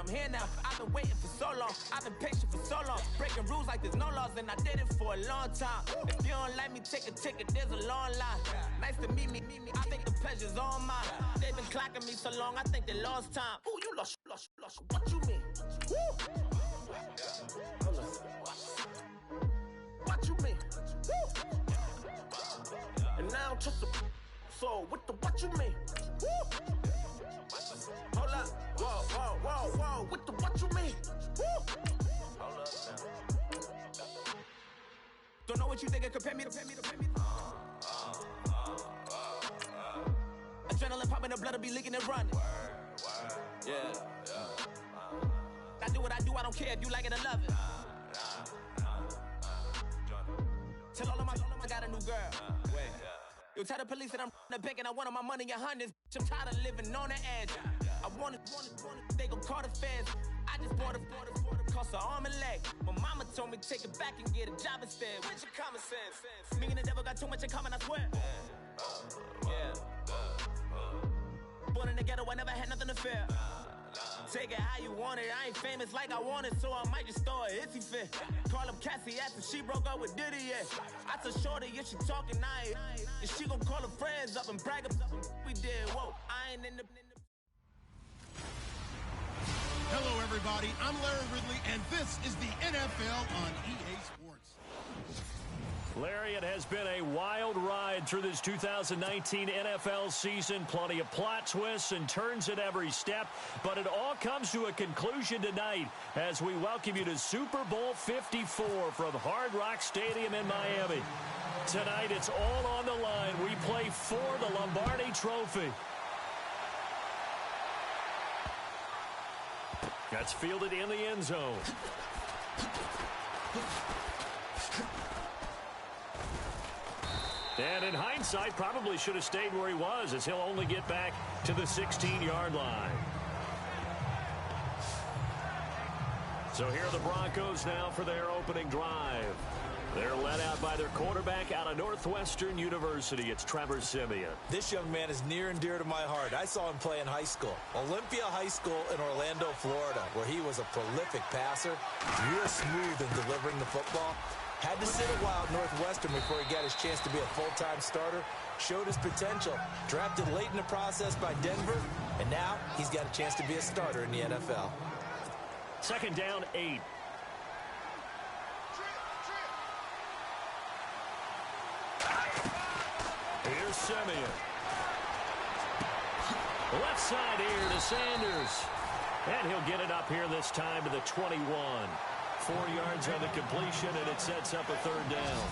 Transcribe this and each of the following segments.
I'm here now. I've been waiting for so long. I've been patient for so long. Breaking rules like there's no laws, and I did it for a long time. If you don't like me, take a ticket, there's a long line. Nice to meet me. I think the pleasure's all mine. They've been clocking me so long, I think they lost time. Ooh, you lost. What you mean? Woo! What you mean? Woo! And now I'm just a so what you mean? Woo! Hold up, whoa, what you mean? Woo! Hold up now. Don't know what you think it compare me to. Adrenaline popping, the blood'll be leaking and running. Yeah. I do what I do, I don't care if you like it or love it. Tell all of my I got a new girl. Wait. You tell the police that I'm the bank and I want all my money in hundreds. I'm tired of living on the edge. I want it, they gon' call the feds. I just bought a cost an arm and leg. My mama told me take it back and get a job instead. Where's your common sense? Me and the devil got too much in common, I swear. Yeah. Born in the ghetto, I never had nothing to fear. Take it how you want it. I ain't famous like I want it, so I might just throw a hissy fit. Call up Cassie, ask if she broke up with Diddy, yeah. I told Shorty if she talking, I ain't. And she gon' call her friends up and brag about we did. Whoa, I ain't in the... Hello, everybody. I'm Larry Ridley, and this is the NFL on EA Sports. Larry, it has been a wild ride through this 2019 NFL season. Plenty of plot twists and turns at every step. But it all comes to a conclusion tonight as we welcome you to Super Bowl 54 from Hard Rock Stadium in Miami. Tonight, it's all on the line. We play for the Lombardi Trophy. That's fielded in the end zone. And in hindsight, probably should have stayed where he was, as he'll only get back to the 16-yard line. So here are the Broncos now for their opening drive. They're led out by their quarterback out of Northwestern University. It's Trevor Siemian. This young man is near and dear to my heart. I saw him play in high school. Olympia High School in Orlando, Florida, where he was a prolific passer, real smooth in delivering the football. Had to sit a while at Northwestern before he got his chance to be a full-time starter. Showed his potential. Drafted late in the process by Denver. And now he's got a chance to be a starter in the NFL. Second down, 8. Here's Siemian. Left side here to Sanders. And he'll get it up here this time to the 21. 4 yards on the completion, and it sets up a third down.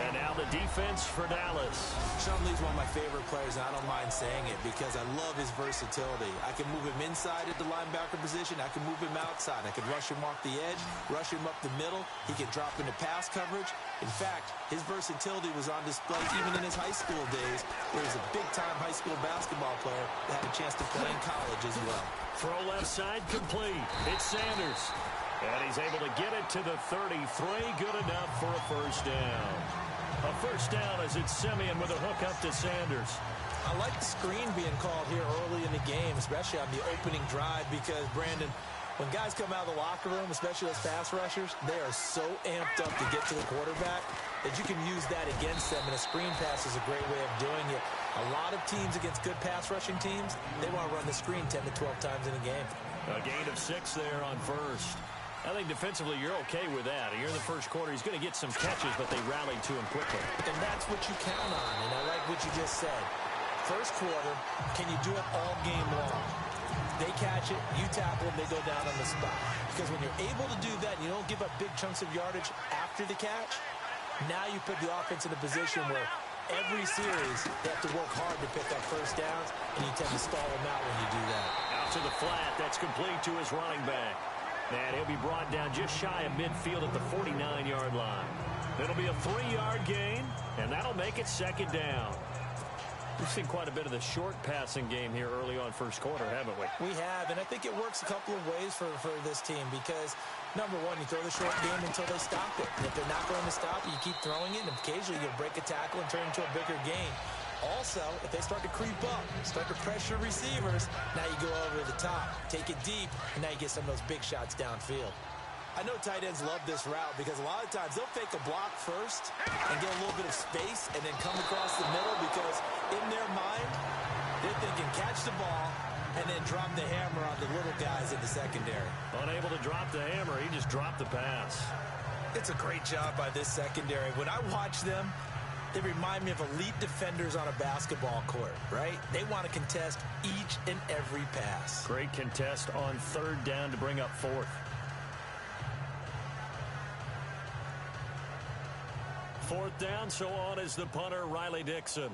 And now the defense for Dallas. Sean Lee's one of my favorite players, and I don't mind saying it because I love his versatility. I can move him inside at the linebacker position. I can move him outside. I can rush him off the edge, rush him up the middle. He can drop into pass coverage. In fact, his versatility was on display even in his high school days, where he was a big-time high school basketball player that had a chance to play in college as well. Throw left side complete. It's Sanders. And he's able to get it to the 33. Good enough for a first down. A first down as it's Siemian with a hook up to Sanders. I like the screen being called here early in the game, especially on the opening drive, because, Brandon, when guys come out of the locker room, especially those pass rushers, they are so amped up to get to the quarterback that you can use that against them, and a screen pass is a great way of doing it. A lot of teams against good pass rushing teams, they want to run the screen 10 to 12 times in a game. A gain of 6 there on first. I think defensively you're okay with that. Here in the first quarter, he's going to get some catches, but they rallied to him quickly. And that's what you count on, and I like what you just said. First quarter, can you do it all game long? They catch it, you tackle them, they go down on the spot. Because when you're able to do that, and you don't give up big chunks of yardage after the catch, now you put the offense in a position where every series they have to work hard to pick up first downs, and you tend to stall them out when you do that. Out to the flat, that's complete to his running back. And he'll be brought down just shy of midfield at the 49-yard line. It'll be a 3-yard gain, and that'll make it second down. We've seen quite a bit of the short passing game here early on first quarter, haven't we? We have, and I think it works a couple of ways for this team because, number one, you throw the short game until they stop it. And if they're not going to stop it, you keep throwing it, and occasionally you'll break a tackle and turn into a bigger gain. Also, if they start to creep up, start to pressure receivers, now you go over the top, take it deep, and now you get some of those big shots downfield. I know tight ends love this route because a lot of times they'll fake a block first and get a little bit of space and then come across the middle because in their mind, they're thinking catch the ball and then drop the hammer on the little guys in the secondary. Unable to drop the hammer, he just dropped the pass. It's a great job by this secondary. When I watch them, they remind me of elite defenders on a basketball court, right? They want to contest each and every pass. Great contest on third down to bring up fourth. Fourth down, so on is the punter, Riley Dixon.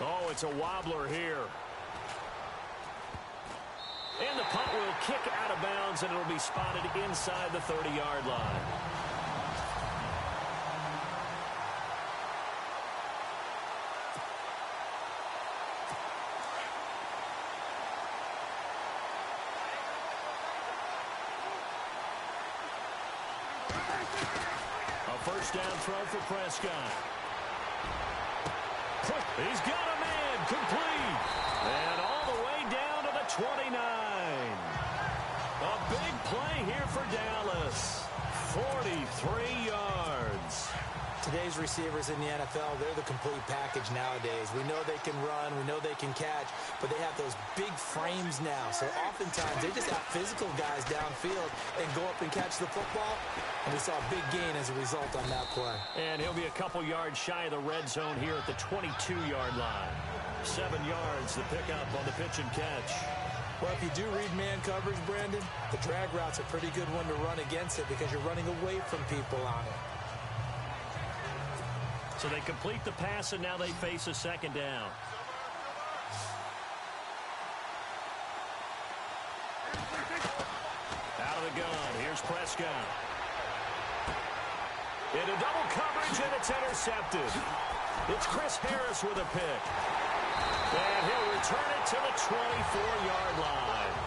Oh, it's a wobbler here. And the punt will kick out of bounds, and it'll be spotted inside the 30-yard line. A first down throw for Prescott. He's got a man, complete. And all the way down to the 29. A big play here for Dallas. 43 yards. Today's receivers in the NFL, they're the complete package nowadays. We know they can run, we know they can catch, but they have those big frames now. So oftentimes they just have physical guys downfield and go up and catch the football. And we saw a big gain as a result on that play. And he'll be a couple yards shy of the red zone here at the 22-yard line. 7 yards, the pickup on the pitch and catch. Well, if you do read man coverage, Brandon, the drag route's a pretty good one to run against it because you're running away from people on it. So they complete the pass, and now they face a second down. Out of the gun, here's Prescott. Into double coverage, and it's intercepted. It's Chris Harris with a pick. And he'll return it to the 24-yard line.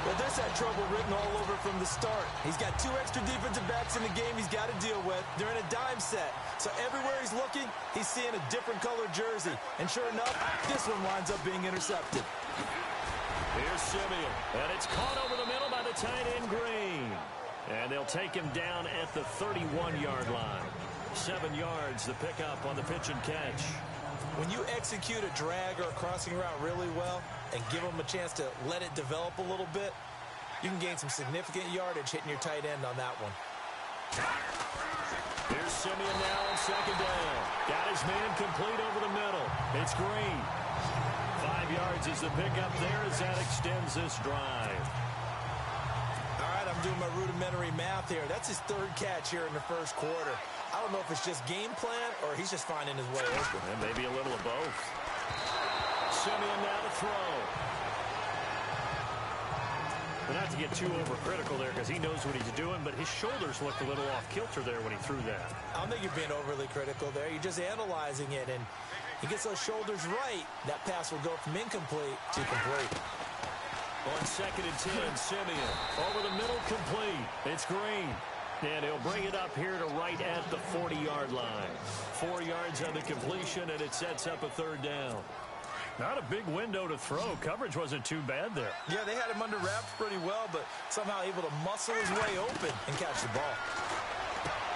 Well, this had trouble written all over from the start. He's got 2 extra defensive backs in the game he's got to deal with. They're in a dime set. So everywhere he's looking, he's seeing a different colored jersey. And sure enough, this one winds up being intercepted. Here's Simeon. And it's caught over the middle by the tight end Green. And they'll take him down at the 31-yard line. 7 yards, the pickup on the pitch and catch. When you execute a drag or a crossing route really well and give them a chance to let it develop a little bit, you can gain some significant yardage hitting your tight end on that one. Here's Simeon now on second down. Got his man complete over the middle. It's Green. 5 yards is the pickup there as that extends this drive. All right, I'm doing my rudimentary math here. That's his 3rd catch here in the first quarter. I don't know if it's just game plan or he's just finding his way open. And maybe a little of both. Simeon now to throw. But not to get too overcritical there because he knows what he's doing, but his shoulders looked a little off kilter there when he threw that. I don't think you're being overly critical there. You're just analyzing it, and he gets those shoulders right. That pass will go from incomplete to complete. On second and 10, Simeon over the middle, complete. It's Green. And he'll bring it up here to right at the 40-yard line. 4 yards on the completion, and it sets up a 3rd down. Not a big window to throw. Coverage wasn't too bad there. Yeah, they had him under wraps pretty well, but somehow able to muscle his way open and catch the ball.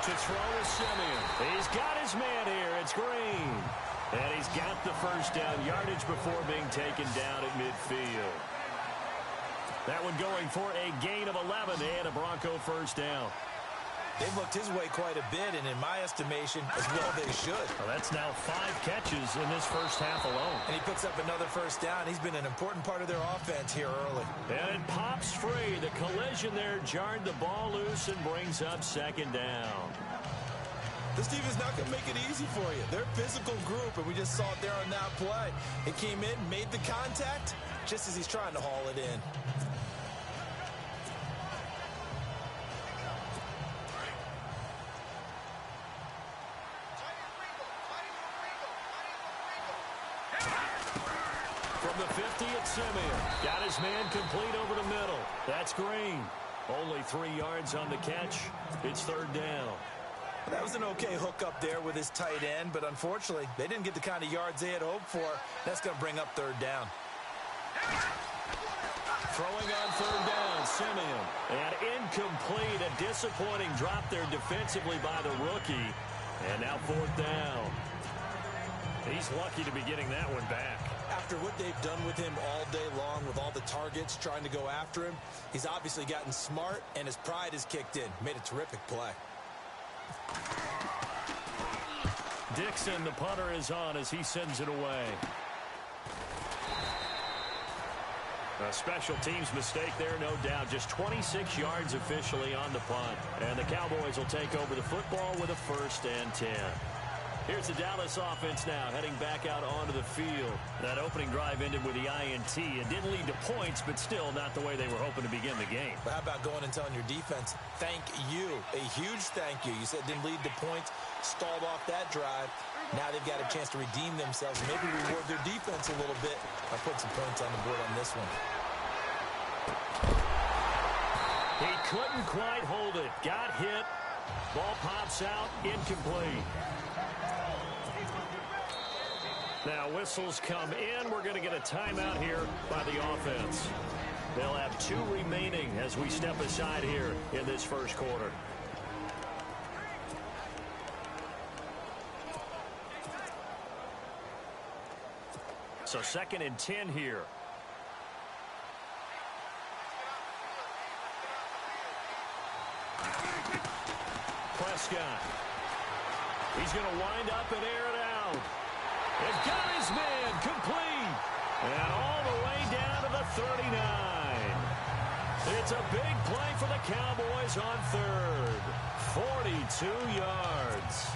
To throw is Simeon. He's got his man here. It's Green. And he's got the first down yardage before being taken down at midfield. That one going for a gain of 11 and a Bronco first down. They've looked his way quite a bit, and in my estimation, as well they should. Well, that's now 5 catches in this first half alone. And he picks up another first down. He's been an important part of their offense here early. And it pops free. The collision there jarred the ball loose and brings up second down. This team is not going to make it easy for you. They're a physical group, and we just saw it there on that play. It came in, made the contact, just as he's trying to haul it in. From the 50, it's Simeon. Got his man complete over the middle. That's Green. Only 3 yards on the catch. It's third down. That was an okay hook up there with his tight end, but unfortunately, they didn't get the kind of yards they had hoped for. That's going to bring up third down. Throwing on third down, Simeon. And incomplete, a disappointing drop there defensively by the rookie. And now fourth down. He's lucky to be getting that one back. After what they've done with him all day long with all the targets trying to go after him, he's obviously gotten smart, and his pride has kicked in. Made a terrific play. Dixon, the punter, is on as he sends it away. A special teams mistake there, no doubt. Just 26 yards officially on the punt. And the Cowboys will take over the football with a 1st and 10. Here's the Dallas offense now, heading back out onto the field. That opening drive ended with the INT. It didn't lead to points, but still not the way they were hoping to begin the game. But how about going and telling your defense, thank you, a huge thank you. You said it didn't lead to points, stalled off that drive. Now they've got a chance to redeem themselves, maybe reward their defense a little bit by putting some points on the board on this one. He couldn't quite hold it. Got hit. Ball pops out, incomplete. Now whistles come in. We're going to get a timeout here by the offense. They'll have 2 remaining as we step aside here in this first quarter. So 2nd and 10 here. Prescott. He's going to wind up and air it out. They've got his man complete. And all the way down to the 39. It's a big play for the Cowboys on 3rd. 42 yards.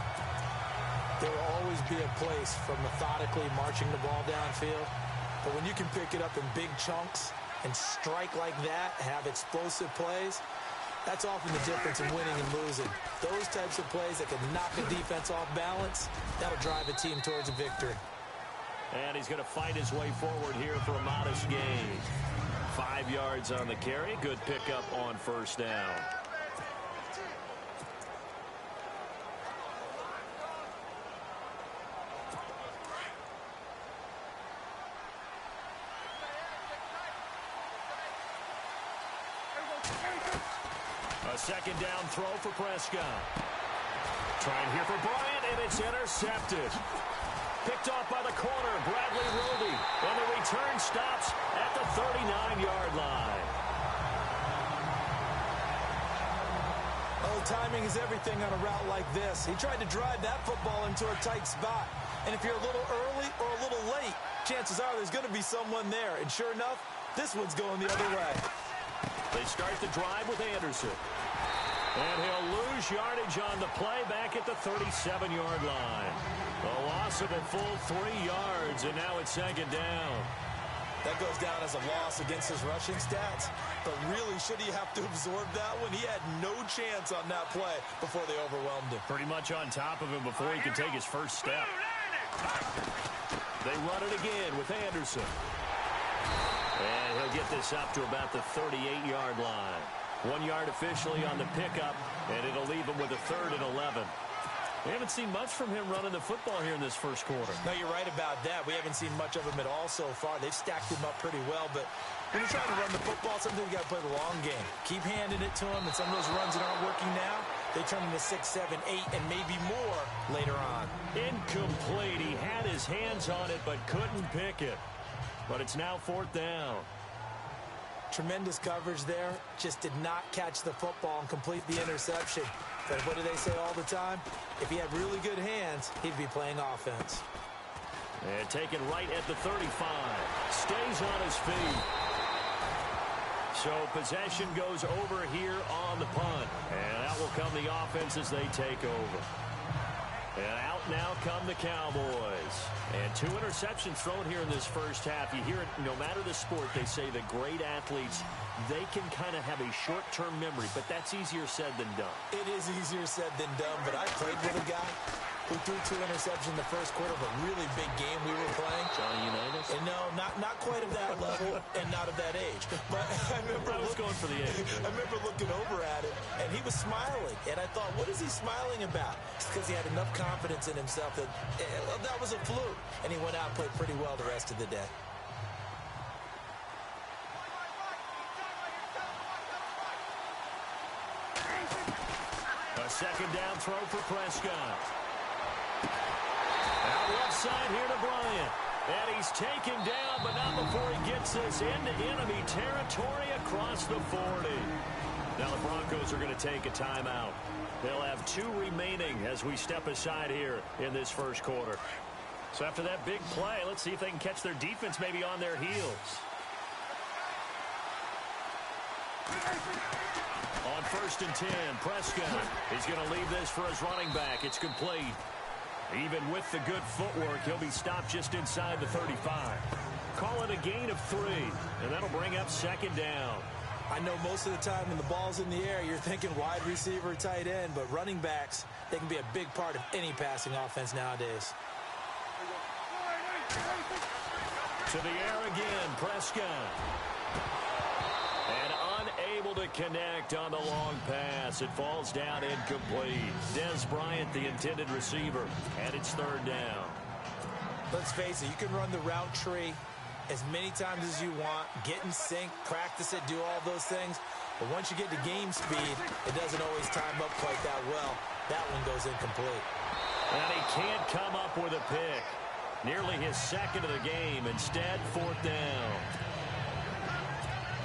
There will always be a place for methodically marching the ball downfield. But when you can pick it up in big chunks and strike like that, have explosive plays, that's often the difference in winning and losing. Those types of plays that can knock a defense off balance, that'll drive a team towards a victory. And he's going to fight his way forward here for a modest gain. 5 yards on the carry. Good pickup on 1st down. A 2nd down throw for Prescott. Trying here for Bryant, and it's intercepted. Picked off by the corner, Bradley Roby. And the return stops at the 39-yard line. Oh, timing is everything on a route like this. He tried to drive that football into a tight spot. And if you're a little early or a little late, chances are there's going to be someone there. And sure enough, this one's going the other way. They start the drive with Anderson. And he'll lose yardage on the play back at the 37-yard line. A loss of a full 3 yards, and now it's 2nd down. That goes down as a loss against his rushing stats. But really, should he have to absorb that one? He had no chance on that play before they overwhelmed him. Pretty much on top of him before he could take his first step. They run it again with Anderson. And he'll get this up to about the 38-yard line. 1 yard officially on the pickup, and it'll leave him with a 3rd and 11. We haven't seen much from him running the football here in this first quarter. No, you're right about that. We haven't seen much of him at all so far. They've stacked him up pretty well, but when you're trying to run the football, sometimes you got to play the long game. Keep handing it to him, and some of those runs that aren't working now, they turn into 6, 7, 8, and maybe more later on. Incomplete. He had his hands on it, but couldn't pick it. But it's now 4th down. Tremendous coverage there. Just did not catch the football and complete the interception. But what do they say all the time? If he had really good hands, he'd be playing offense. And taken right at the 35. Stays on his feet. So possession goes over here on the punt. And out will come the offense as they take over. And out now come the Cowboys. And 2 interceptions thrown here in this first half. You hear it, no matter the sport, they say the great athletes, they can kind of have a short-term memory, but that's easier said than done. It is easier said than done, but I played with a guy. who threw 2 interceptions in the first quarter of a really big game we were playing. Johnny Unitas? And no, not quite of that level and not of that age. But I was going for the age. I remember looking over at him, and he was smiling. And I thought, what is he smiling about? It's because he had enough confidence in himself that that was a fluke. And he went out and played pretty well the rest of the day. A second down throw for Prescott. Out left side here to Bryant. And he's taken down, but not before he gets this into enemy territory across the 40. Now the Broncos are going to take a timeout. They'll have 2 remaining as we step aside here in this first quarter. So after that big play, let's see if they can catch their defense maybe on their heels. On 1st and 10, Prescott is going to leave this for his running back. It's complete. Even with the good footwork, he'll be stopped just inside the 35. Call it a gain of 3, and that'll bring up 2nd down. I know most of the time when the ball's in the air, you're thinking wide receiver, tight end, but running backs, they can be a big part of any passing offense nowadays. To the air again, Prescott. And unable to connect on the long pass. It falls down incomplete. Des Bryant, the intended receiver, and it's 3rd down. Let's face it, you can run the route tree as many times as you want, get in sync, practice it, do all those things. But once you get to game speed, it doesn't always time up quite that well. That one goes incomplete. And he can't come up with a pick. Nearly his 2nd of the game. Instead, 4th down.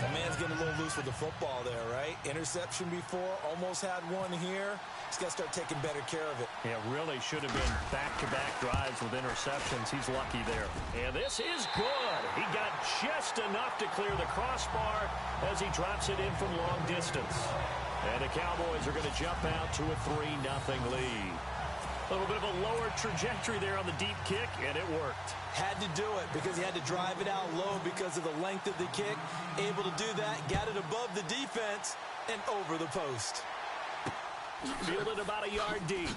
The man's getting a little loose with the football there, right? Interception before, almost had one here. He's got to start taking better care of it. Yeah, really should have been back-to-back drives with interceptions. He's lucky there. And this is good. He got just enough to clear the crossbar as he drops it in from long distance. And the Cowboys are going to jump out to a 3-0 lead. A little bit of a lower trajectory there on the deep kick, and it worked. Had to do it because he had to drive it out low because of the length of the kick. Able to do that, got it above the defense, and over the post. Fielded about a yard deep.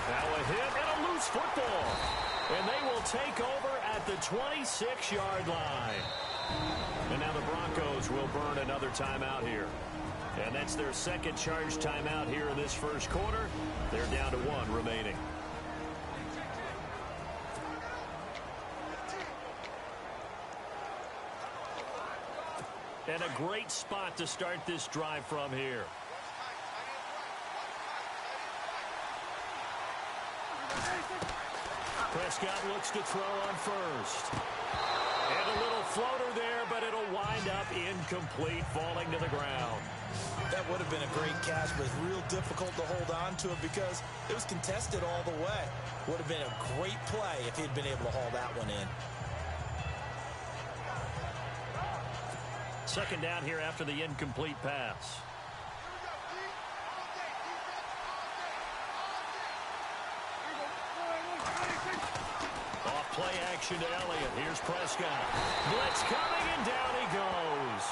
Now a hit and a loose football. And they will take over at the 26-yard line. And now the Broncos will burn another timeout here. And that's their 2nd charge timeout here in this first quarter. They're down to 1 remaining. And a great spot to start this drive from here. Prescott looks to throw on 1st. And a little floater there, but it'll wind up incomplete, falling to the ground. That would have been a great catch, but it's real difficult to hold on to it because it was contested all the way. Would have been a great play if he'd been able to haul that one in. 2nd down here after the incomplete pass. Off play action to Elliott. Here's Prescott. Blitz coming, and down he goes.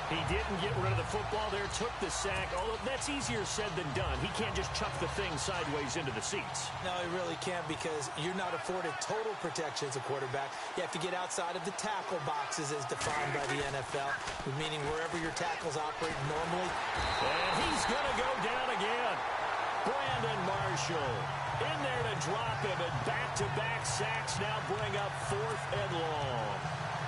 He didn't get rid of the football there, took the sack. Although that's easier said than done. He can't just chuck the thing sideways into the seats. No, he really can't because you're not afforded total protection as a quarterback. You have to get outside of the tackle boxes as defined by the NFL, meaning wherever your tackles operate normally. And he's going to go down again. Brandon Marshall in there to drop him, and back-to-back sacks now bring up 4th and long.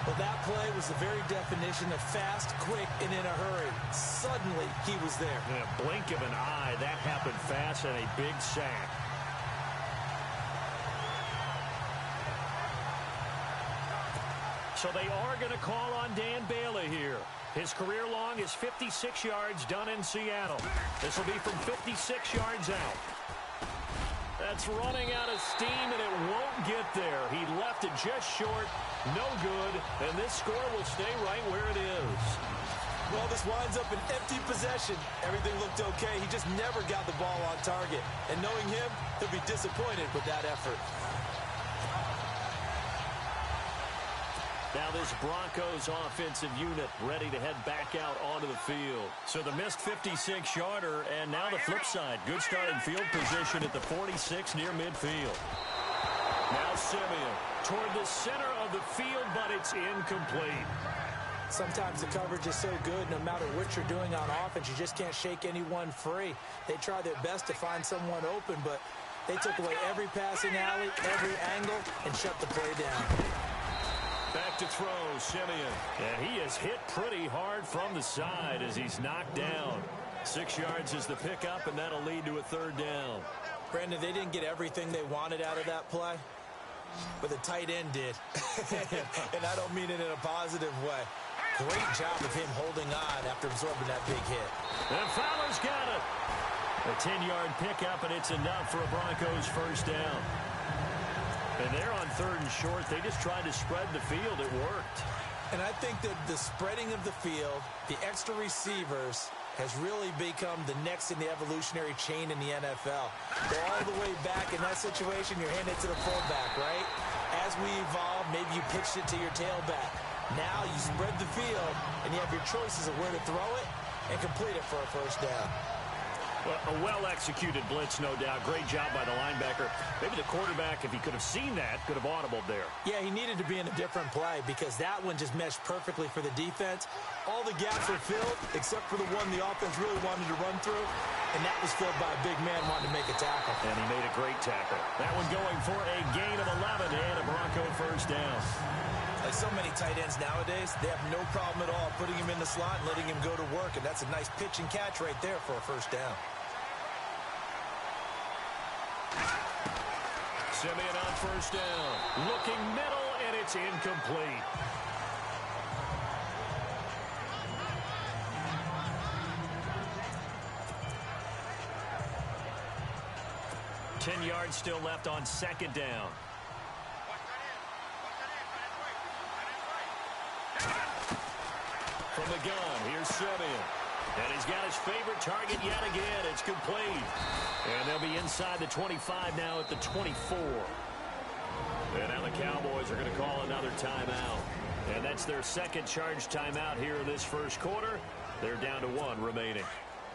Well, that play was the very definition of fast, quick, and in a hurry. Suddenly, he was there. In a blink of an eye, that happened fast, and a big sack. So they are going to call on Dan Bailey here. His career long is 56 yards done in Seattle. This will be from 56 yards out. That's running out of steam, and it won't get there. He left it just short, no good, and this score will stay right where it is. Well, this winds up an empty possession. Everything looked okay. He just never got the ball on target. And knowing him, he'll be disappointed with that effort. Now this Broncos offensive unit ready to head back out onto the field. So the missed 56-yarder, and now the flip side. Good starting field position at the 46 near midfield. Now Simeon toward the center of the field, but it's incomplete. Sometimes the coverage is so good, no matter what you're doing on offense, you just can't shake anyone free. They try their best to find someone open, but they took away every passing alley, every angle, and shut the play down. Back to throw, Simeon. And he is hit pretty hard from the side as he's knocked down. 6 yards is the pickup, and that'll lead to a third down. Brandon, they didn't get everything they wanted out of that play, but the tight end did. And I don't mean it in a positive way. Great job of him holding on after absorbing that big hit. And Fowler's got it. A 10-yard pickup, and it's enough for a Broncos first down. And they're on third and short. They just tried to spread the field. It worked. And I think that the spreading of the field, the extra receivers, has really become the next in the evolutionary chain in the NFL. Go all the way back in that situation, you're handing it to the fullback, right? As we evolve, maybe you pitched it to your tailback. Now you spread the field, and you have your choices of where to throw it and complete it for a first down. Well, a well-executed blitz, no doubt. Great job by the linebacker. Maybe the quarterback, if he could have seen that, could have audibled there. Yeah, he needed to be in a different play because that one just meshed perfectly for the defense. All the gaps were filled except for the one the offense really wanted to run through, and that was filled by a big man wanting to make a tackle. And he made a great tackle. That one going for a gain of 11 and a Bronco first down. Like so many tight ends nowadays, they have no problem at all putting him in the slot and letting him go to work, and that's a nice pitch and catch right there for a first down. Simeon on first down. Looking middle, and it's incomplete. Ten yards still left on second down. From the gun, here's Simeon. And he's got his favorite target yet again. It's complete. And they'll be inside the 25 now at the 24. And now the Cowboys are going to call another timeout. And that's their second charge timeout here in this first quarter. They're down to one remaining.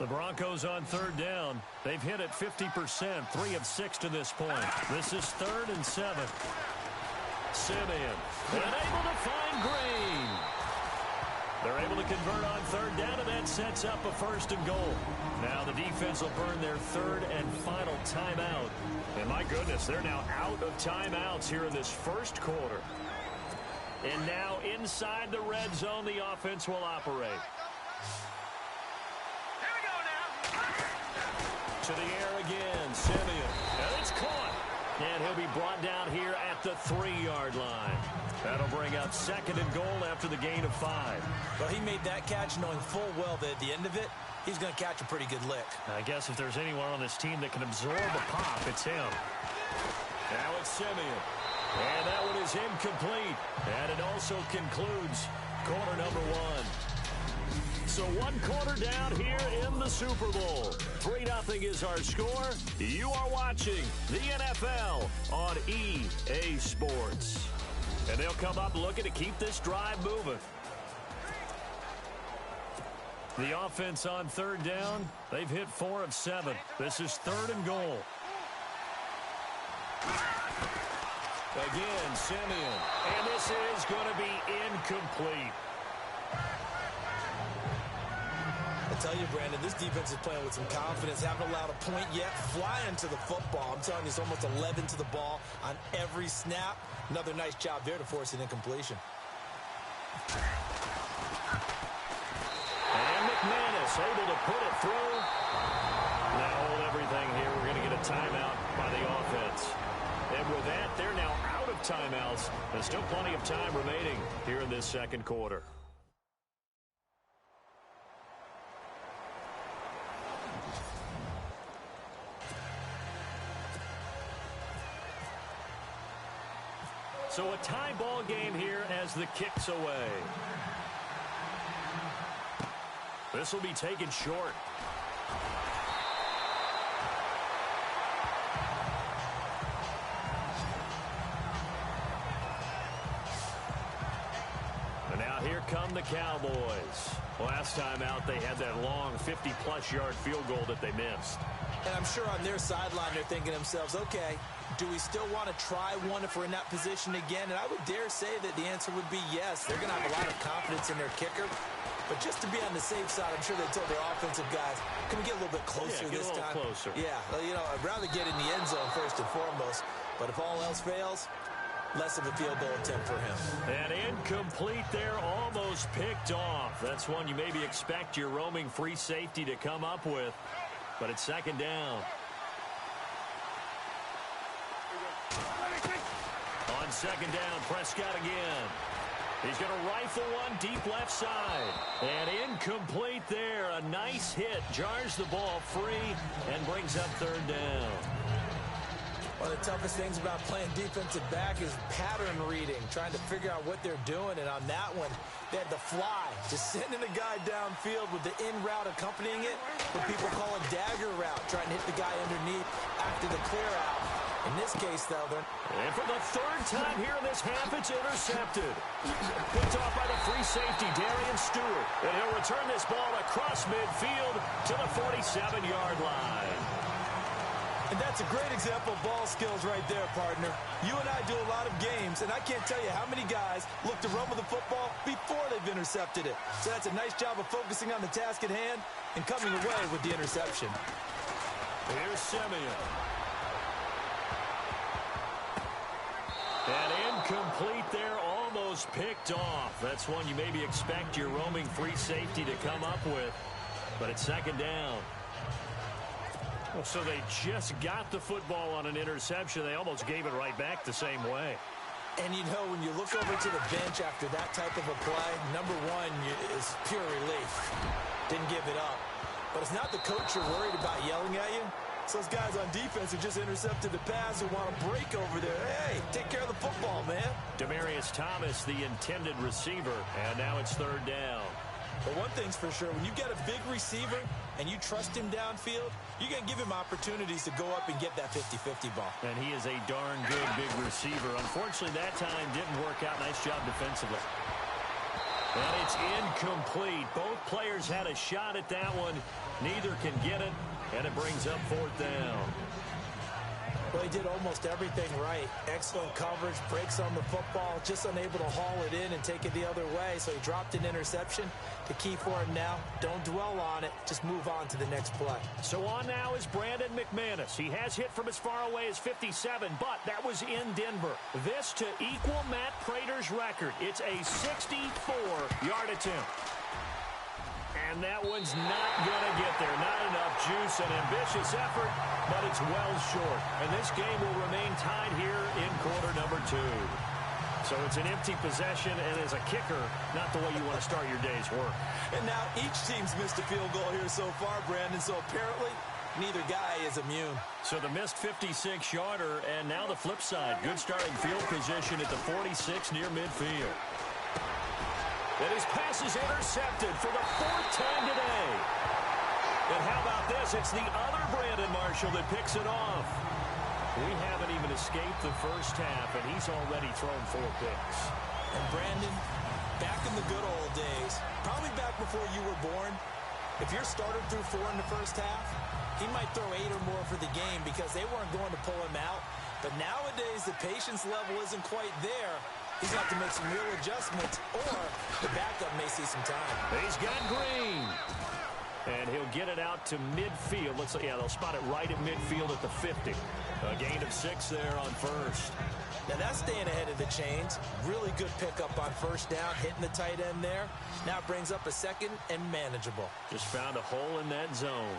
The Broncos on third down. They've hit it 50%, 3 of 6 to this point. This is 3rd and 7. Simeon, and able to find Green. They're able to convert on third down, and that sets up a 1st and goal. Now the defense will burn their 3rd and final timeout. And my goodness, they're now out of timeouts here in this first quarter. And now inside the red zone, the offense will operate. Here we go now. To the air again, Simeon. And it's caught. And he'll be brought down here at the 3-yard line. That'll bring up 2nd and goal after the gain of 5. Well, he made that catch knowing full well that at the end of it, he's going to catch a pretty good lick. I guess if there's anyone on this team that can absorb a pop, it's him. Now it's Simeon. And that one is incomplete. And it also concludes quarter number 1. So 1 quarter down here in the Super Bowl. 3-0 is our score. You are watching the NFL on EA Sports. And they'll come up looking to keep this drive moving. The offense on third down, they've hit 4 of 7. This is 3rd and goal. Again, Simeon. And this is going to be incomplete. I tell you, Brandon, this defense is playing with some confidence. Haven't allowed a point yet. Flying to the football. I'm telling you, it's almost 11 to the ball on every snap. Another nice job there to force an incompletion. And McManus able to put it through. Now hold everything here. We're going to get a timeout by the offense. And with that, they're now out of timeouts. There's still plenty of time remaining here in this second quarter. So a tie ball game here as the kick's away. This will be taken short. the Cowboys. Last time out, they had that long 50-plus yard field goal that they missed. And I'm sure on their sideline, they're thinking to themselves, okay, do we still want to try one if we're in that position again? And I would dare say that the answer would be yes. They're going to have a lot of confidence in their kicker. But just to be on the safe side, I'm sure they told their offensive guys, can we get a little bit closer this time? Closer. Yeah, you know, I'd rather get in the end zone first and foremost. But if all else fails, less of a field goal attempt for him. And incomplete there, almost picked off. That's one you maybe expect your roaming free safety to come up with. But it's second down. On second down, Prescott again. He's going to rifle one deep left side. And incomplete there. A nice hit. Jars the ball free and brings up third down. One of the toughest things about playing defensive back is pattern reading, trying to figure out what they're doing. And on that one, they had the fly, just sending a guy downfield with the in route accompanying it, what people call a dagger route, trying to hit the guy underneath after the clear out. In this case, though, they're... And for the third time here in this half, it's intercepted. Picked off by the free safety, Darian Stewart. And he'll return this ball across midfield to the 47-yard line. And that's a great example of ball skills right there, partner. You and I do a lot of games, and I can't tell you how many guys look to run with the football before they've intercepted it. So that's a nice job of focusing on the task at hand and coming away with the interception. Here's Simeon. And incomplete there, almost picked off. That's one you maybe expect your roaming free safety to come up with. But it's second down. Well, so they just got the football on an interception. They almost gave it right back the same way. And, you know, when you look over to the bench after that type of a play, number one is pure relief. Didn't give it up. But it's not the coach you're worried about yelling at you. It's those guys on defense who just intercepted the pass who want to break over there. Hey, take care of the football, man. Demaryius Thomas, the intended receiver, and now it's third down. But one thing's for sure, when you get a big receiver and you trust him downfield, you're going to give him opportunities to go up and get that 50-50 ball. And he is a darn good big receiver. Unfortunately, that time didn't work out. Nice job defensively. And it's incomplete. Both players had a shot at that one. Neither can get it, and it brings up fourth down. Well, he did almost everything right. Excellent coverage, breaks on the football, just unable to haul it in and take it the other way. So he dropped an interception. The key for him now, don't dwell on it. Just move on to the next play. So on now is Brandon McManus. He has hit from as far away as 57, but that was in Denver. This to equal Matt Prater's record. It's a 64-yard attempt. And that one's not going to get there. Not enough juice, an ambitious effort, but it's well short. And this game will remain tied here in quarter number 2. So it's an empty possession, and as a kicker, not the way you want to start your day's work. And now each team's missed a field goal here so far, Brandon, so apparently neither guy is immune. So the missed 56-yarder, and now the flip side. Good starting field position at the 46 near midfield. And his pass is intercepted for the 4th time today. And how about this? It's the other Brandon Marshall that picks it off. We haven't even escaped the first half, and he's already thrown 4 picks. And Brandon, back in the good old days, probably back before you were born, if your starter threw 4 in the first half, he might throw 8 or more for the game because they weren't going to pull him out. But nowadays, the patience level isn't quite there. He's got to make some real adjustments, or the backup may see some time. He's got Green. And he'll get it out to midfield. They'll spot it right at midfield at the 50. A gain of 6 there on first. Now that's staying ahead of the chains. Really good pickup on first down, hitting the tight end there. Now it brings up a second and manageable. Just found a hole in that zone.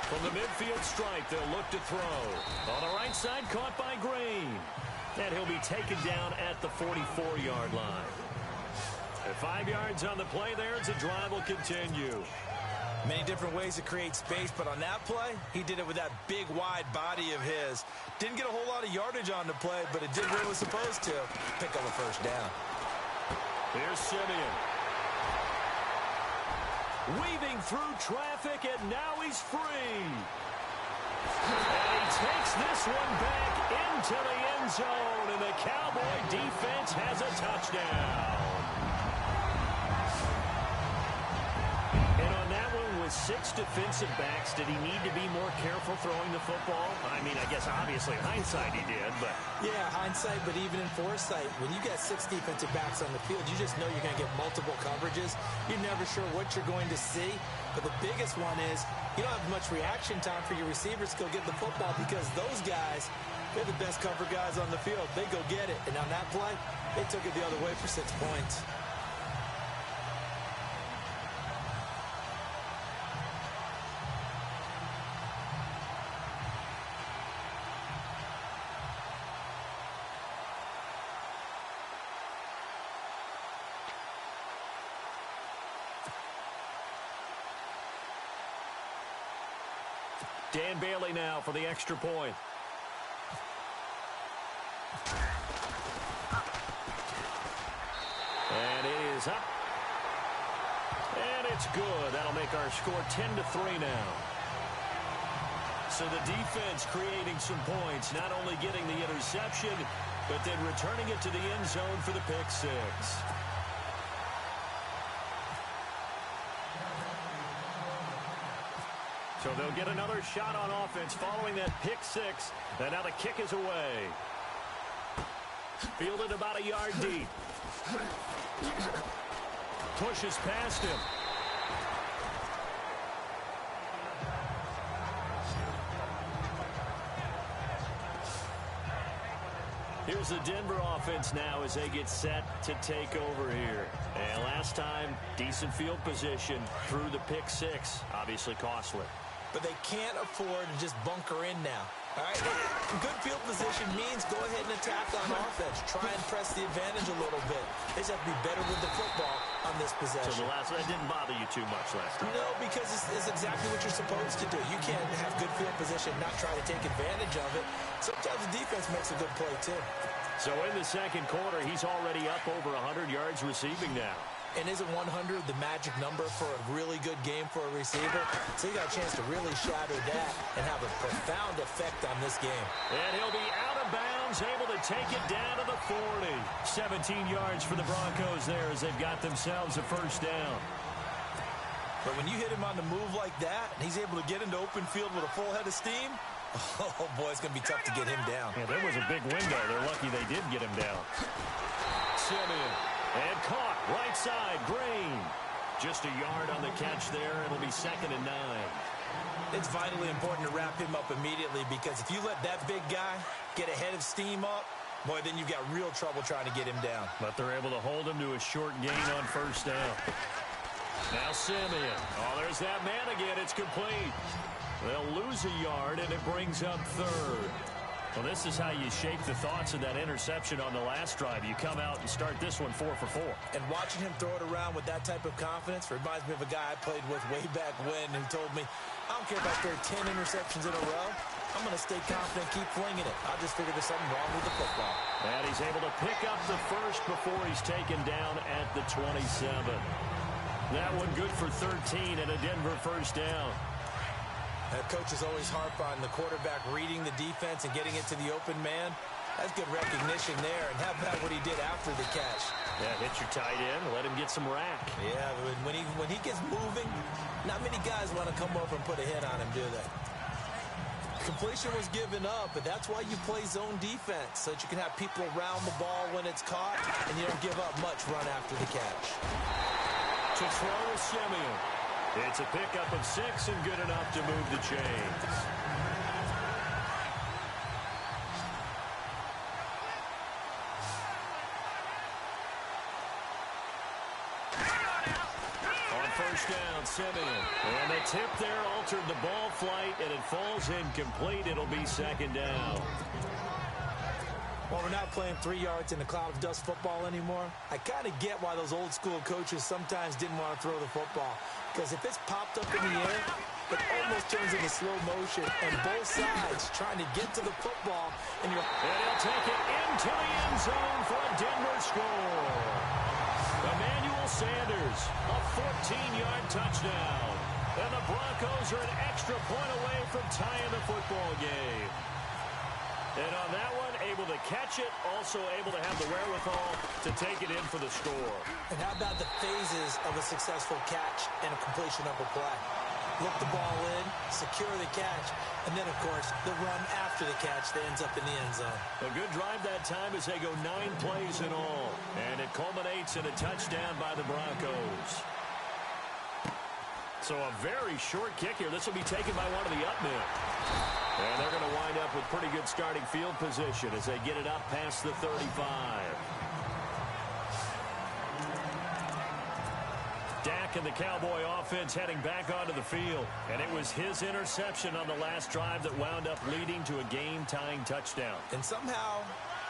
From the midfield stripe, they'll look to throw. On the right side, caught by Green. And he'll be taken down at the 44-yard line. At 5 yards on the play there, as the drive will continue. Many different ways to create space, but on that play, he did it with that big, wide body of his. Didn't get a whole lot of yardage on the play, but it did what it was supposed to. Pick up a first down. Here's Simeon. Weaving through traffic, and now he's free. And he takes this one back into the end zone, and the Cowboy defense has a touchdown. with 6 defensive backs, did he need to be more careful throwing the football? I mean, I guess obviously hindsight he did, but... Yeah, hindsight, but even in foresight, when you got 6 defensive backs on the field, you just know you're going to get multiple coverages. You're never sure what you're going to see. But the biggest one is you don't have much reaction time for your receivers to go get the football because those guys, they're the best cover guys on the field. They go get it. And on that play, they took it the other way for 6 points. Dan Bailey now for the extra point. And it is up. And it's good. That'll make our score 10-3 now. So the defense creating some points, not only getting the interception, but then returning it to the end zone for the pick six. So they'll get another shot on offense following that pick six. And now the kick is away. Fielded about a yard deep. Pushes past him. Here's the Denver offense now as they get set to take over here. And last time, decent field position through the pick six. Obviously costly. But they can't afford to just bunker in now. All right, good field position means go ahead and attack on offense. Try and press the advantage a little bit. They just have to be better with the football on this possession. So that didn't bother you too much last time? No, because it's exactly what you're supposed to do. You can't have good field position, not try to take advantage of it. Sometimes the defense makes a good play, too. So in the second quarter, he's already up over 100 yards receiving now. And isn't 100 the magic number for a really good game for a receiver? So you got a chance to really shatter that and have a profound effect on this game. And he'll be out of bounds, able to take it down to the 40. 17 yards for the Broncos there as they've got themselves a first down. But when you hit him on the move like that, and he's able to get into open field with a full head of steam, oh, boy, it's going to be tough to get him down. Yeah, there was a big window. They're lucky they did get him down. Simeon. And caught, right side, Green. Just a yard on the catch there. It'll be 2nd and 9. It's vitally important to wrap him up immediately because if you let that big guy get a head of steam up, boy, then you've got real trouble trying to get him down. But they're able to hold him to a short gain on first down. Now Simeon. Oh, there's that man again. It's complete. They'll lose a yard, and it brings up 3rd. Well, this is how you shape the thoughts of that interception on the last drive. You come out and start this one 4 for 4. And watching him throw it around with that type of confidence reminds me of a guy I played with way back when who told me, I don't care if I throw 10 interceptions in a row. I'm going to stay confident, keep flinging it. I just figured there's something wrong with the football. And he's able to pick up the first before he's taken down at the 27. That one good for 13 and a Denver first down. Coaches always harp on the quarterback reading the defense and getting it to the open man. That's good recognition there. And how about what he did after the catch? Yeah, hit your tight end, let him get some rack. Yeah, when he gets moving, not many guys want to come over and put a hit on him, do they? Completion was given up, but that's why you play zone defense, so that you can have people around the ball when it's caught, and you don't give up much run after the catch. To throw Simeon. It's a pickup of 6 and good enough to move the chains. On first down, Simeon. And the tip there altered the ball flight, and it falls incomplete. It'll be 2nd down. Well, we're not playing 3 yards in a cloud of dust football anymore. I kind of get why those old school coaches sometimes didn't want to throw the football. Because if it's popped up in the air, it almost turns into slow motion. And both sides trying to get to the football. And he'll take it into the end zone for a Denver score. Emmanuel Sanders, a 14-yard touchdown. And the Broncos are an extra point away from tying the football game. And on that one, able to catch it, also able to have the wherewithal to take it in for the score. And how about the phases of a successful catch and a completion of a play? Look the ball in, secure the catch, and then, of course, the run after the catch that ends up in the end zone. A good drive that time as they go 9 plays in all. And it culminates in a touchdown by the Broncos. So a very short kick here. This will be taken by one of the up men. And they're going to wind up with pretty good starting field position as they get it up past the 35. Dak and the Cowboy offense heading back onto the field. And it was his interception on the last drive that wound up leading to a game-tying touchdown. And somehow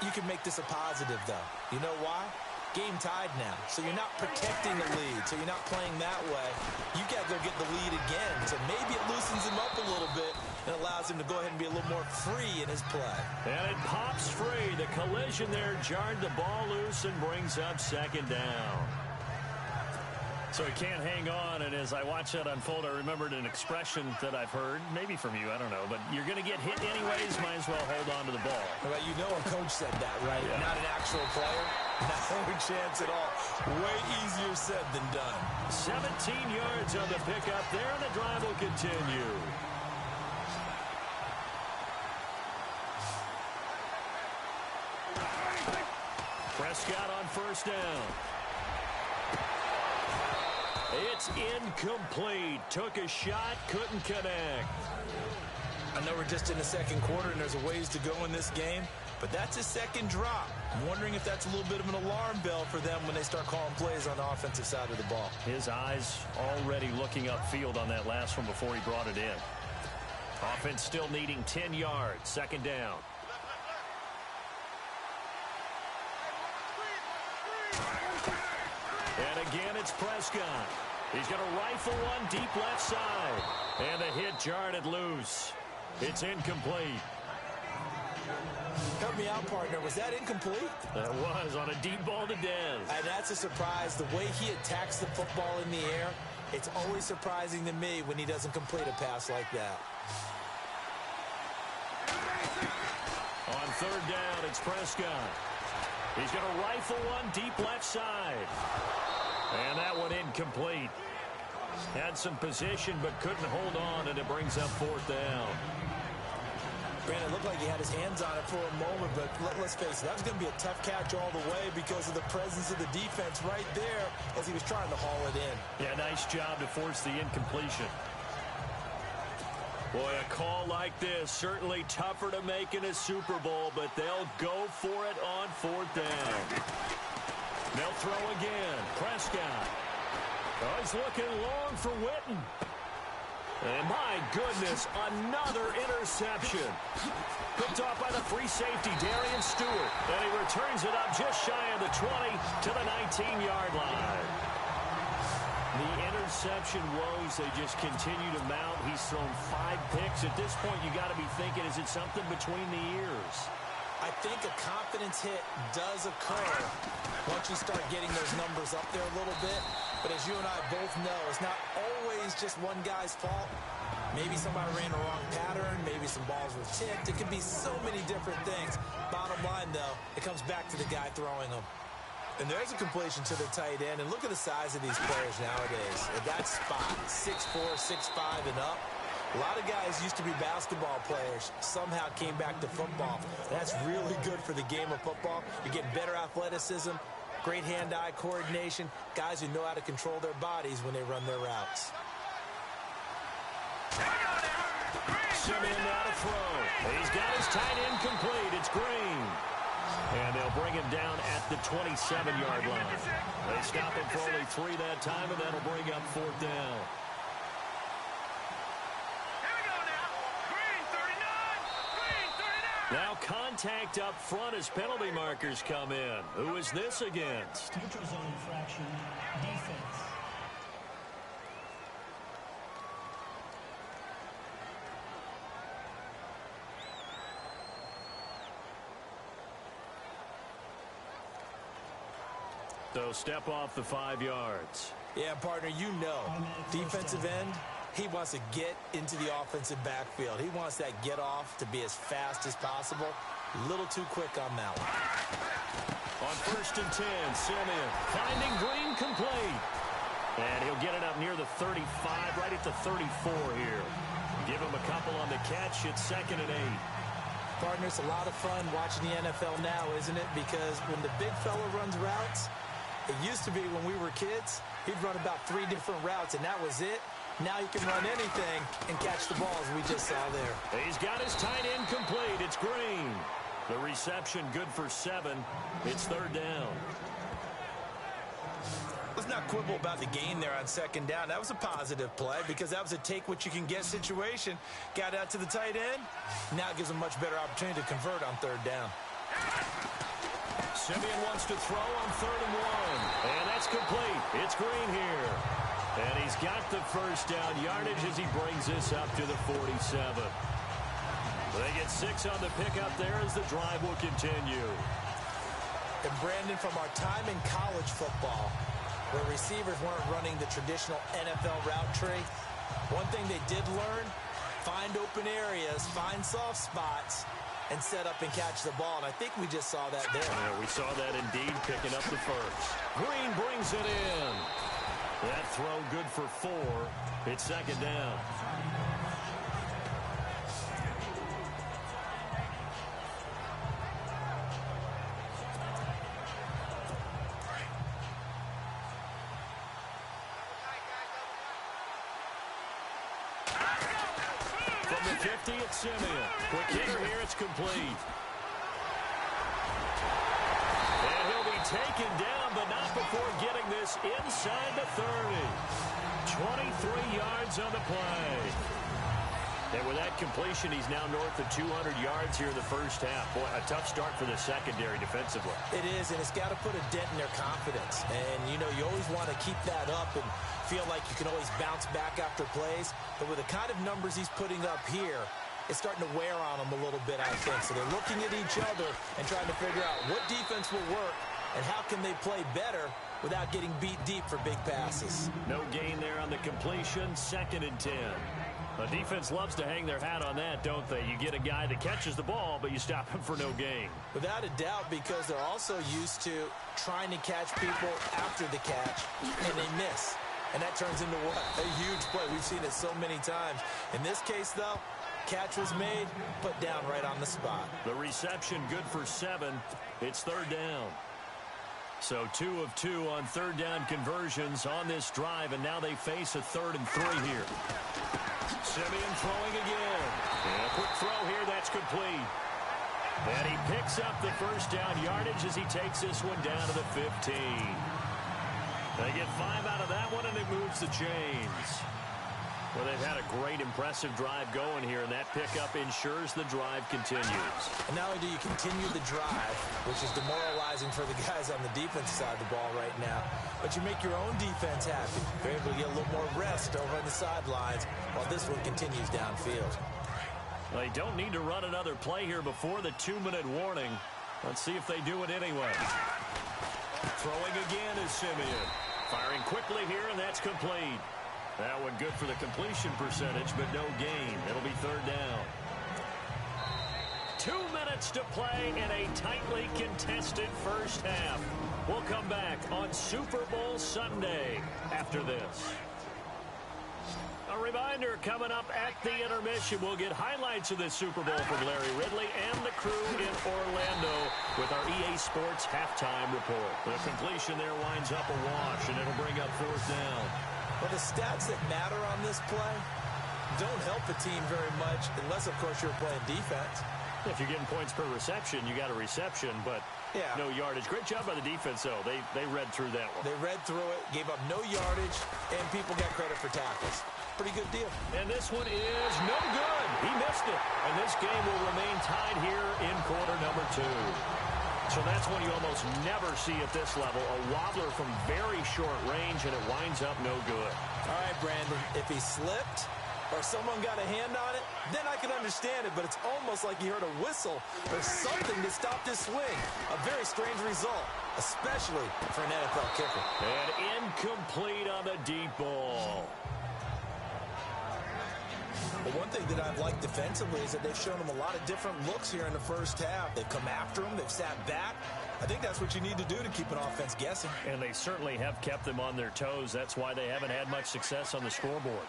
you can make this a positive, though. You know why? Game tied now, so you're not protecting the lead, so you're not playing that way. You got to go get the lead again, so maybe it loosens him up a little bit and allows him to go ahead and be a little more free in his play. And it pops free. The collision there jarred the ball loose and brings up second down. So he can't hang on, and as I watch that unfold, I remembered an expression that I've heard, maybe from you, I don't know, but you're going to get hit anyways, might as well hold on to the ball. Well, you know a coach said that, right? Yeah. Not an actual player. No chance at all. Way easier said than done. 17 yards on the pickup there, and the drive will continue. Prescott on first down. It's incomplete. Took a shot, couldn't connect. I know we're just in the second quarter and there's a ways to go in this game, but that's a second drop. I'm wondering if that's a little bit of an alarm bell for them when they start calling plays on the offensive side of the ball. His eyes already looking upfield on that last one before he brought it in. Offense still needing 10 yards. Second down. And again, it's Prescott. He's going to rifle one deep left side. And the hit jarred it loose. It's incomplete. Help me out, partner. Was that incomplete? That was on a deep ball to Dez. And that's a surprise. The way he attacks the football in the air, it's always surprising to me when he doesn't complete a pass like that. On third down, it's Prescott. He's going to rifle one deep left side. And that one incomplete. Had some position but couldn't hold on, and it brings up fourth down. Brandon, it looked like he had his hands on it for a moment, but let's face it, that was going to be a tough catch all the way because of the presence of the defense right there as he was trying to haul it in. Yeah, nice job to force the incompletion. Boy, a call like this, certainly tougher to make in a Super Bowl, but they'll go for it on fourth down. They'll throw again. Prescott. Oh, he's looking long for Witten. And my goodness, another interception. Picked off by the free safety, Darian Stewart. And he returns it up just shy of the 20 to the 19-yard line. The interception woes, they just continue to mount. He's thrown 5 picks. At this point, you got to be thinking, is it something between the ears? I think a confidence hit does occur once you start getting those numbers up there a little bit. But as you and I both know, it's not always just one guy's fault. Maybe somebody ran a wrong pattern. Maybe some balls were tipped. It could be so many different things. Bottom line, though, it comes back to the guy throwing them. And there's a completion to the tight end. And look at the size of these players nowadays. At that spot, 6'4", 6'5", and up. A lot of guys used to be basketball players, somehow came back to football. That's really good for the game of football. You're getting better athleticism, great hand-eye coordination, guys who know how to control their bodies when they run their routes. Simeon now to throw. He's got his tight end complete. It's Green. And they'll bring him down at the 27-yard line. They stop him for only 3 that time, and that'll bring up fourth down. Now contact up front as penalty markers come in. Who is this against? Neutral zone infraction, defense. So step off the 5 yards. Yeah, partner, you know, defensive end, He wants to get into the offensive backfield. He wants that get off to be as fast as possible. A little too quick on that one. On 1st and 10, Simeon finding Green complete. And he'll get it up near the 35, right at the 34 here. Give him a couple on the catch. It's 2nd and 8. Partner, it's a lot of fun watching the NFL now, isn't it? Because when the big fella runs routes, it used to be when we were kids, he'd run about 3 different routes, and that was it. Now he can run anything and catch the balls we just saw there. He's got his tight end complete. It's Green. The reception good for 7. It's 3rd down. Let's not quibble about the gain there on 2nd down. That was a positive play because that was a take-what-you-can-get situation. Got out to the tight end. Now it gives him a much better opportunity to convert on 3rd down. Simeon wants to throw on 3rd and 1. And that's complete. It's Green here. And he's got the 1st down yardage as he brings this up to the 47. They get 6 on the pickup there as the drive will continue. And Brandon, from our time in college football, where receivers weren't running the traditional NFL route tree, one thing they did learn, find open areas, find soft spots, and set up and catch the ball. And I think we just saw that there. Yeah, we saw that indeed, picking up the 1st. Green brings it in. That throw good for 4. It's 2nd down. From the 50, it's Simeon. Quick hitter here, it's complete. And he'll be taken down, but not before getting this inside the 30. 23 yards on the play. And with that completion, he's now north of 200 yards here in the 1st half. Boy, a tough start for the secondary defensively. It is, and it's got to put a dent in their confidence. And, you know, you always want to keep that up and feel like you can always bounce back after plays. But with the kind of numbers he's putting up here, it's starting to wear on them a little bit, I think. So they're looking at each other and trying to figure out what defense will work and how can they play better without getting beat deep for big passes. No gain there on the completion, 2nd and 10. The defense loves to hang their hat on that, don't they? You get a guy that catches the ball, but you stop him for no gain. Without a doubt, because they're also used to trying to catch people after the catch, and they miss. And that turns into what? A huge play. We've seen it so many times. In this case, though, catch was made, put down right on the spot. The reception good for 7. It's 3rd down. So 2 of 2 on 3rd down conversions on this drive, and now they face a 3rd and 3 here. Simeon throwing again. And a quick throw here, that's complete. And he picks up the 1st down yardage as he takes this one down to the 15. They get 5 out of that one, and it moves the chains. Well, they've had a great, impressive drive going here, and that pickup ensures the drive continues. And not only do you continue the drive, which is demoralizing for the guys on the defense side of the ball right now, but you make your own defense happy. You're able to get a little more rest over on the sidelines while this one continues downfield. They don't need to run another play here before the 2-minute warning. Let's see if they do it anyway. Throwing again is Simeon. Firing quickly here, and that's complete. That one good for the completion percentage, but no gain. It'll be 3rd down. 2 minutes to play in a tightly contested 1st half. We'll come back on Super Bowl Sunday after this. A reminder, coming up at the intermission, we'll get highlights of this Super Bowl from Larry Ridley and the crew in Orlando with our EA Sports halftime report. The completion there winds up a wash, and it'll bring up 4th down. Well, the stats that matter on this play don't help a team very much unless, of course, you're playing defense. If you're getting points per reception, you got a reception, but no yardage. Great job by the defense, though. They read through that one. They read through it, gave up no yardage, and people got credit for tackles. Pretty good deal. And this one is no good. He missed it. And this game will remain tied here in quarter number 2. So that's one you almost never see at this level. A wobbler from very short range, and it winds up no good. All right, Brandon, if he slipped or someone got a hand on it, then I can understand it. But it's almost like he heard a whistle or something to stop this swing. A very strange result, especially for an NFL kicker. And incomplete on the deep ball. Well, one thing that I've liked defensively is that they've shown him a lot of different looks here in the first half. They've come after him. They've sat back. I think that's what you need to do to keep an offense guessing. And they certainly have kept them on their toes. That's why they haven't had much success on the scoreboard.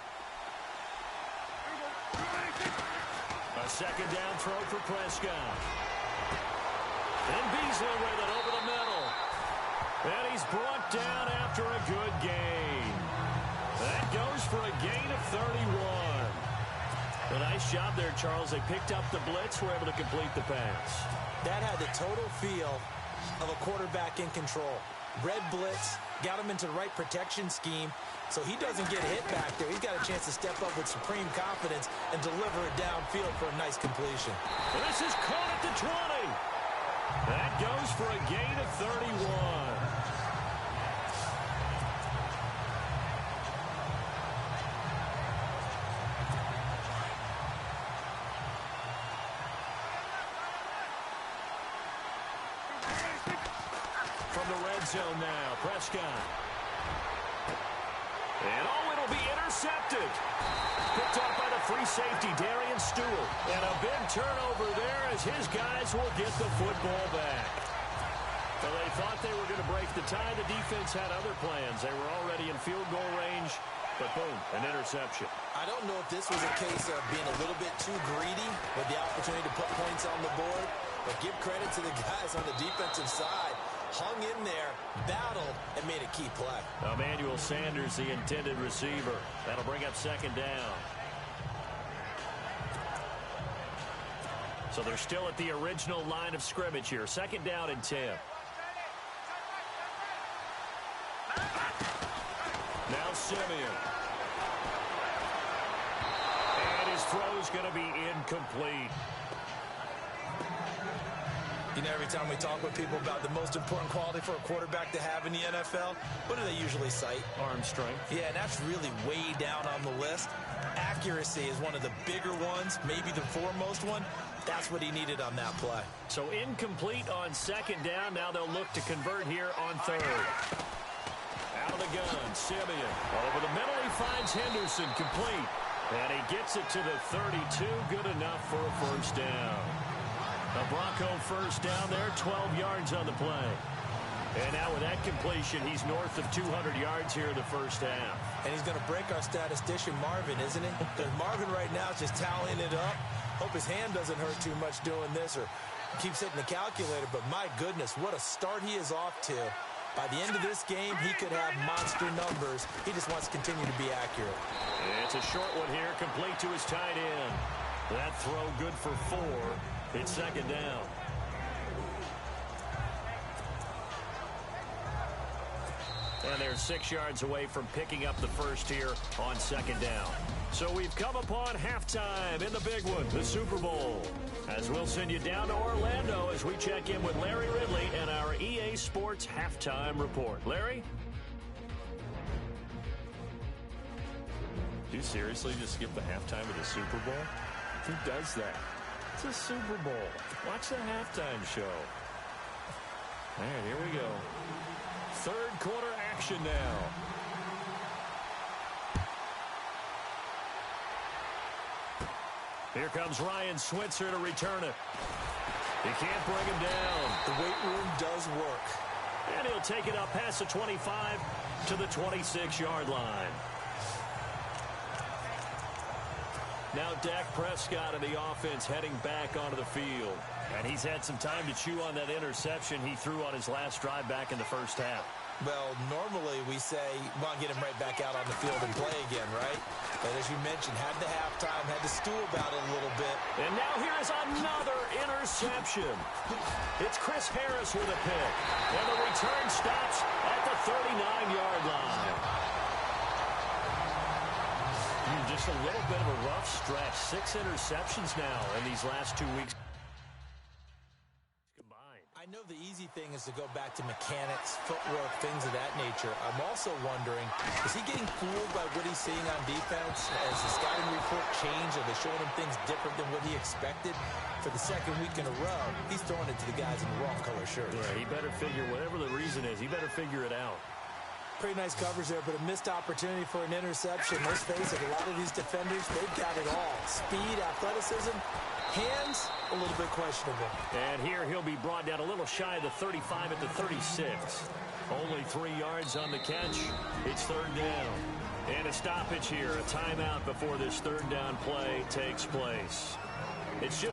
A second down throw for Prescott. And Beasley with it over the middle. And he's brought down after a good gain. That goes for a gain of 31. A nice job there, Charles. They picked up the blitz, were able to complete the pass. That had the total feel of a quarterback in control. Red blitz, got him into the right protection scheme, so he doesn't get hit back there. He's got a chance to step up with supreme confidence and deliver it downfield for a nice completion. And this is caught at the 20. That goes for a gain of 31. From the red zone now, Prescott. And it'll be intercepted. Picked off by the free safety, Darian Stewart. And a big turnover there as his guys will get the football back. So they thought they were going to break the tie. The defense had other plans. They were already in field goal range, but boom, an interception. I don't know if this was a case of being a little bit too greedy with the opportunity to put points on the board, but give credit to the guys on the defensive side. Hung in there, battled, and made a key play. Emmanuel Sanders, the intended receiver. That'll bring up second down. So they're still at the original line of scrimmage here. Second down and 10. Now Simeon. And his throw's going to be incomplete. You know, every time we talk with people about the most important quality for a quarterback to have in the NFL, what do they usually cite? Arm strength. Yeah, and that's really way down on the list. Accuracy is one of the bigger ones, maybe the foremost one. That's what he needed on that play. So incomplete on second down. Now they'll look to convert here on third. Out of the gun, Simeon. Over the middle, he finds Henderson, complete. And he gets it to the 32, good enough for a first down. A Bronco first down there, 12 yards on the play. And now with that completion, he's north of 200 yards here in the first half. And he's going to break our statistician, Marvin, isn't he? Because Marvin right now is just tallying it up. Hope his hand doesn't hurt too much doing this or keeps hitting the calculator. But my goodness, what a start he is off to. By the end of this game, he could have monster numbers. He just wants to continue to be accurate. It's a short one here, complete to his tight end. That throw good for 4. It's second down. And they're 6 yards away from picking up the first here on second down. So we've come upon halftime in the big one, the Super Bowl. As we'll send you down to Orlando as we check in with Larry Ridley and our EA Sports halftime report. Larry? Do you seriously just skip the halftime of the Super Bowl? Who does that? It's a Super Bowl. Watch the halftime show. All right, here we go. Third quarter action now. Here comes Ryan Switzer to return it. He can't bring him down. The weight room does work. And he'll take it up past the 25 to the 26-yard line. Now Dak Prescott and the offense heading back onto the field. And he's had some time to chew on that interception he threw on his last drive back in the first half. Well, normally we say, well, get him right back out on the field and play again, right? But as you mentioned, had the halftime, had to stew about it a little bit. And now here is another interception. It's Chris Harris with a pick. And the return stops at the 39-yard line. Just a little bit of a rough stretch. 6 interceptions now in these last 2 weeks combined. I know the easy thing is to go back to mechanics, footwork, things of that nature. I'm also wondering, is he getting fooled by what he's seeing on defense? Has the scouting report changed? Are they showing him things different than what he expected? For the second week in a row, he's throwing it to the guys in the wrong color shirts. Yeah, he better figure, whatever the reason is, he better figure it out. Pretty nice coverage there, but a missed opportunity for an interception. Let's face it, a lot of these defenders, they've got it all. Speed, athleticism, hands, a little bit questionable. And here he'll be brought down a little shy of the 35 at the 36. Only 3 yards on the catch. It's third down. And a stoppage here, a timeout before this third down play takes place. It's just